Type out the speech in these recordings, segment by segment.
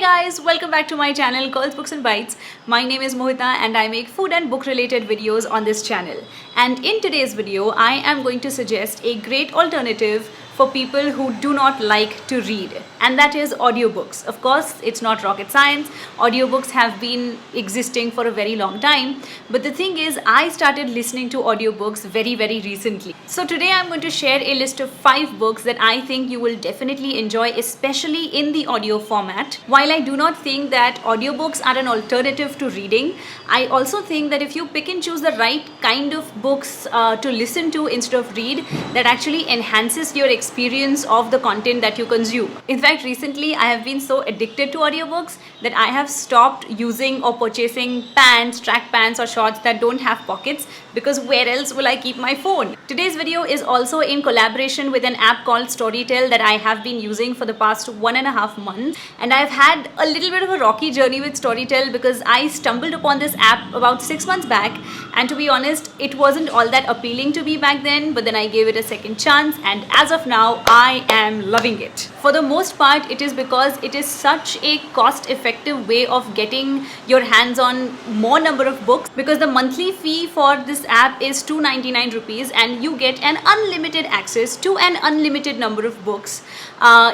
guys, welcome back to my channel Girls Books and Bites. My name is Mohita and I make food and book related videos on this channel. And in today's video, I am going to suggest a great alternative for people who do not like to read, and that is audiobooks. Of course, it's not rocket science. Audiobooks have been existing for a very long time, but the thing is, I started listening to audiobooks very recently. So today I'm going to share a list of 5 books that I think you will definitely enjoy, especially in the audio format. While I do not think that audiobooks are an alternative to reading, I also think that if you pick and choose the right kind of books to listen to instead of read, that actually enhances your experience of the content that you consume. In fact, recently I have been so addicted to audiobooks that I have stopped using or purchasing pants, track pants or shorts that don't have pockets, because where else will I keep my phone? Today's video is also in collaboration with an app called StoryTell that I have been using for the past 1.5 months, and I've had a little bit of a rocky journey with StoryTell because I stumbled upon this app about 6 months back, and to be honest, it wasn't all that appealing to me back then, but then I gave it a second chance, and as of now I am loving it. For the most part, it is because it is such a cost-effective way of getting your hands on more number of books, because the monthly fee for this app is 299 rupees and you get an unlimited access to an unlimited number of books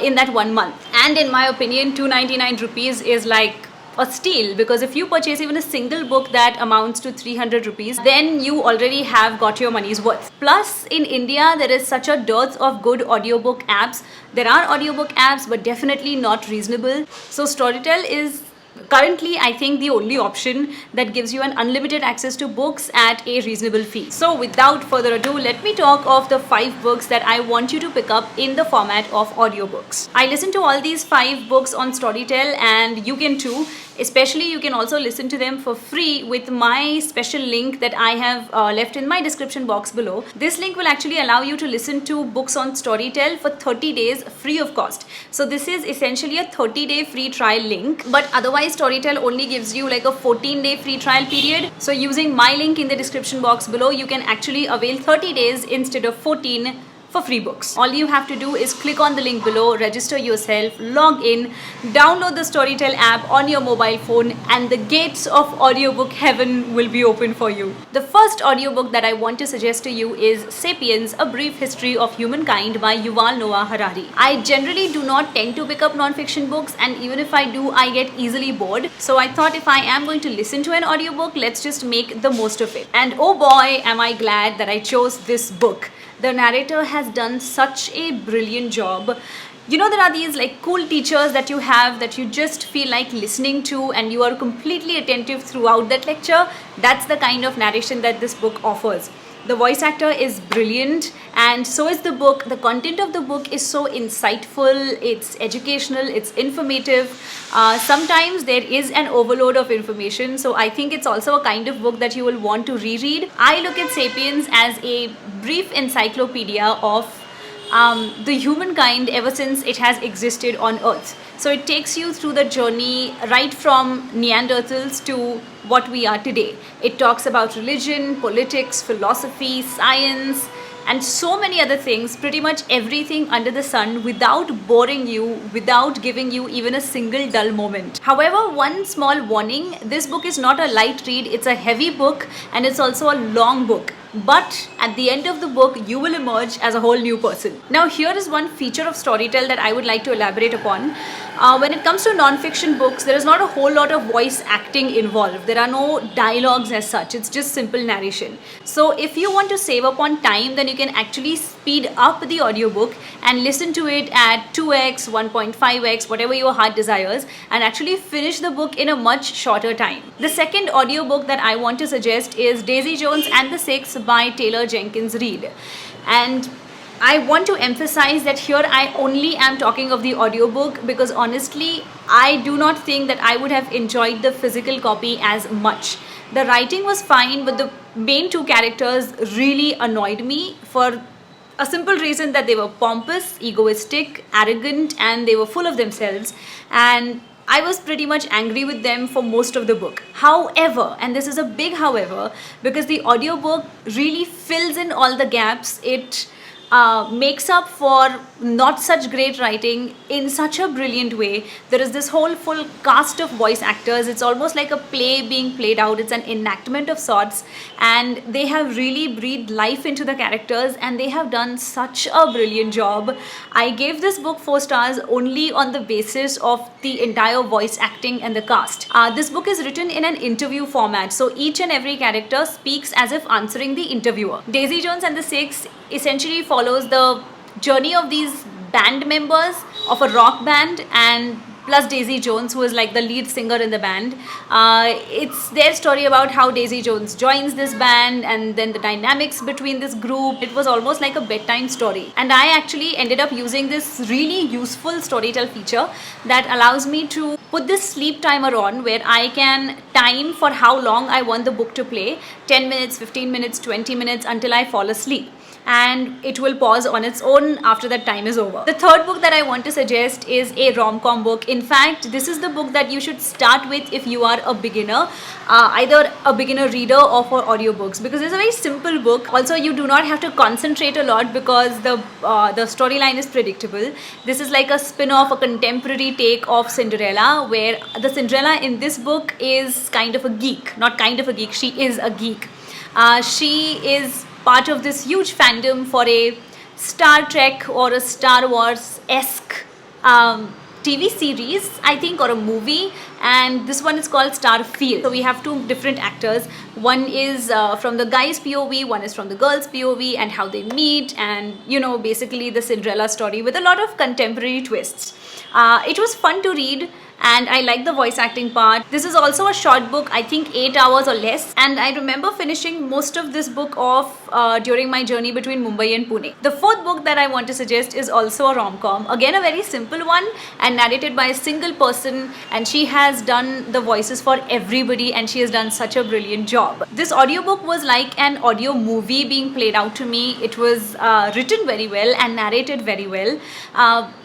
in that 1 month. And in my opinion, 299 rupees is like a steal, because if you purchase even a single book that amounts to 300 rupees, then you already have got your money's worth. Plus, in India, there is such a dearth of good audiobook apps. There are audiobook apps, but definitely not reasonable. So StoryTell is currently, I think, the only option that gives you an unlimited access to books at a reasonable fee. So without further ado, let me talk of the 5 books that I want you to pick up in the format of audiobooks. I listened to all these 5 books on StoryTell, and you can too. Especially, you can also listen to them for free with my special link that I have left in my description box below. This link will actually allow you to listen to books on StoryTell for 30 days free of cost. So this is essentially a 30-day free trial link, but otherwise StoryTell only gives you like a 14-day free trial period. So using my link in the description box below, you can actually avail 30 days instead of 14 for free books. All you have to do is click on the link below, register yourself, log in, download the StoryTell app on your mobile phone, and the gates of audiobook heaven will be open for you. The first audiobook that I want to suggest to you is Sapiens, A Brief History of Humankind by Yuval Noah Harari. I generally do not tend to pick up non-fiction books, and even if I do, I get easily bored. So I thought, if I am going to listen to an audiobook, let's just make the most of it. And oh boy, am I glad that I chose this book. The narrator has done such a brilliant job. You know, there are these like cool teachers that you have that you just feel like listening to, and you are completely attentive throughout that lecture. That's the kind of narration that this book offers. The voice actor is brilliant, and so is the book. The content of the book is so insightful, it's educational, it's informative. Sometimes there is an overload of information, so I think it's also a kind of book that you will want to reread. I look at Sapiens as a brief encyclopedia of the humankind ever since it has existed on Earth. So it takes you through the journey right from Neanderthals to what we are today. It talks about religion, politics, philosophy, science, and so many other things, pretty much everything under the sun, without boring you, without giving you even a single dull moment. However, one small warning, this book is not a light read, it's a heavy book, and it's also a long book. But at the end of the book, you will emerge as a whole new person. Now, here is one feature of StoryTell that I would like to elaborate upon. When it comes to non-fiction books, there is not a whole lot of voice acting involved. There are no dialogues as such. It's just simple narration. So if you want to save up on time, then you can actually speed up the audiobook and listen to it at 2x, 1.5x, whatever your heart desires, and actually finish the book in a much shorter time. The second audiobook that I want to suggest is Davy Jones and the Six by Taylor Jenkins Reid. And I want to emphasize that here I only am talking of the audiobook, because honestly, I do not think that I would have enjoyed the physical copy as much. The writing was fine, but the main 2 characters really annoyed me for a simple reason that they were pompous, egoistic, arrogant, and they were full of themselves. And I was pretty much angry with them for most of the book. However, and this is a big however, because the audiobook really fills in all the gaps, it makes up for not such great writing in such a brilliant way. There is this whole full cast of voice actors. It's almost like a play being played out. It's an enactment of sorts, and they have really breathed life into the characters, and they have done such a brilliant job. I gave this book 4 stars only on the basis of the entire voice acting and the cast. This book is written in an interview format, so each and every character speaks as if answering the interviewer. Davy Jones and the Six essentially follows the journey of these band members of a rock band, and plus Daisy Jones, who is like the lead singer in the band. It's their story about how Daisy Jones joins this band and then the dynamics between this group. It was almost like a bedtime story, and I actually ended up using this really useful StoryTell feature that allows me to put this sleep timer on, where I can time for how long I want the book to play, 10 minutes, 15 minutes, 20 minutes, until I fall asleep, and it will pause on its own after that time is over. The third book that I want to suggest is a rom-com book. In fact, this is the book that you should start with if you are a beginner, either a beginner reader or for audiobooks, because it's a very simple book. Also, you do not have to concentrate a lot because the storyline is predictable. This is like a spin-off, a contemporary take of Cinderella, where the Cinderella in this book is kind of a geek. Not kind of a geek, she is a geek. She is part of this huge fandom for a Star Trek or a Star Wars-esque TV series, I think, or a movie, and this one is called Starfield. So we have 2 different actors. One is from the guy's POV, one is from the girl's POV, and how they meet, and basically the Cinderella story with a lot of contemporary twists. It was fun to read, and I like the voice acting part. This is also a short book, I think 8 hours or less, and I remember finishing most of this book off during my journey between Mumbai and Pune. The fourth book that I want to suggest is also a rom-com. Again, a very simple one, and narrated by a single person, and she has done the voices for everybody, and she has done such a brilliant job. This audiobook was like an audio movie being played out to me. It was written very well and narrated very well.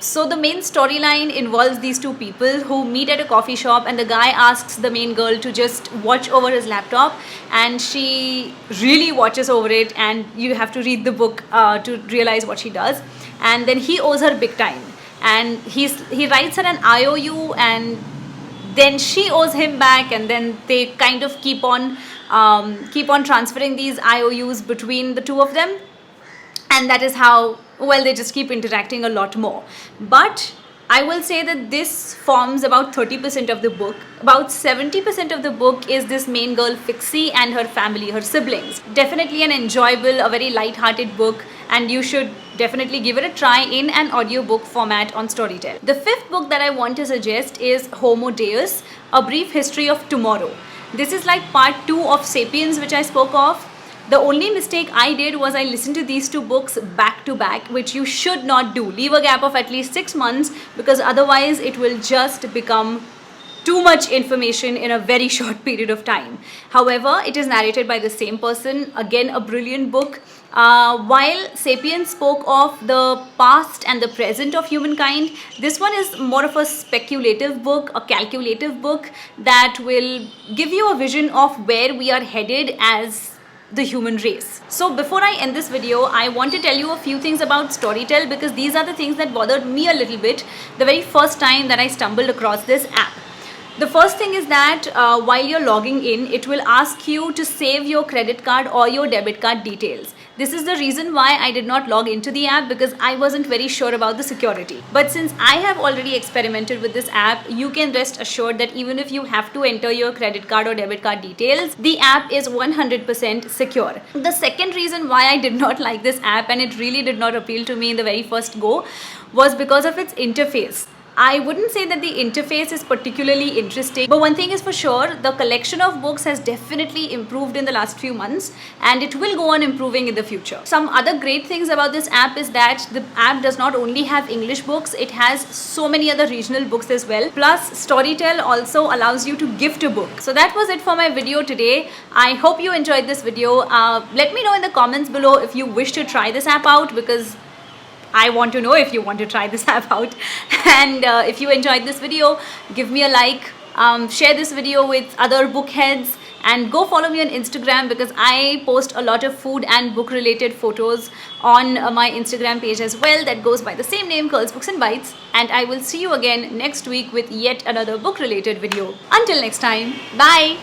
So the main storyline involves these 2 people who meet at a coffee shop, and the guy asks the main girl to just watch over his laptop, and she really watches over it, and you have to read the book to realize what she does. And then he owes her big time, and he writes her an IOU, and then she owes him back, and then they kind of keep on transferring these IOUs between the 2 of them, and that is how, well, they just keep interacting a lot more. But I will say that this forms about 30% of the book. About 70% of the book is this main girl Fixie and her family, her siblings. Definitely an enjoyable, a very light-hearted book, and you should definitely give it a try in an audiobook format on StoryTell. The 5th book that I want to suggest is Homogeneous, A Brief History of Tomorrow. This is like part 2 of Sapiens, which I spoke of. The only mistake I did was I listened to these 2 books back to back, which you should not do. Leave a gap of at least 6 months, because otherwise it will just become too much information in a very short period of time. However, it is narrated by the same person. Again, a brilliant book. While Sapiens spoke of the past and the present of humankind, this one is more of a speculative book, a calculative book that will give you a vision of where we are headed as the human race. So before I end this video, I want to tell you a few things about StoryTell, because these are the things that bothered me a little bit the very first time that I stumbled across this app. The first thing is that while you're logging in, it will ask you to save your credit card or your debit card details. This is the reason why I did not log into the app, because I wasn't very sure about the security. But since I have already experimented with this app, you can rest assured that even if you have to enter your credit card or debit card details, the app is 100% secure. The second reason why I did not like this app, and it really did not appeal to me in the very first go, was because of its interface. I wouldn't say that the interface is particularly interesting, but one thing is for sure, the collection of books has definitely improved in the last few months, and it will go on improving in the future. Some other great things about this app is that the app does not only have English books, it has so many other regional books as well. Plus, StoryTell also allows you to gift a book. So that was it for my video today. I hope you enjoyed this video. Let me know in the comments below if you wish to try this app out, because I want to know if you want to try this app out. And if you enjoyed this video, give me a like, share this video with other bookheads, And go follow me on Instagram because I post a lot of food and book related photos on my Instagram page as well, that goes by the same name, Curls Books and Bites. And I will see you again next week with yet another book related video. Until next time, bye.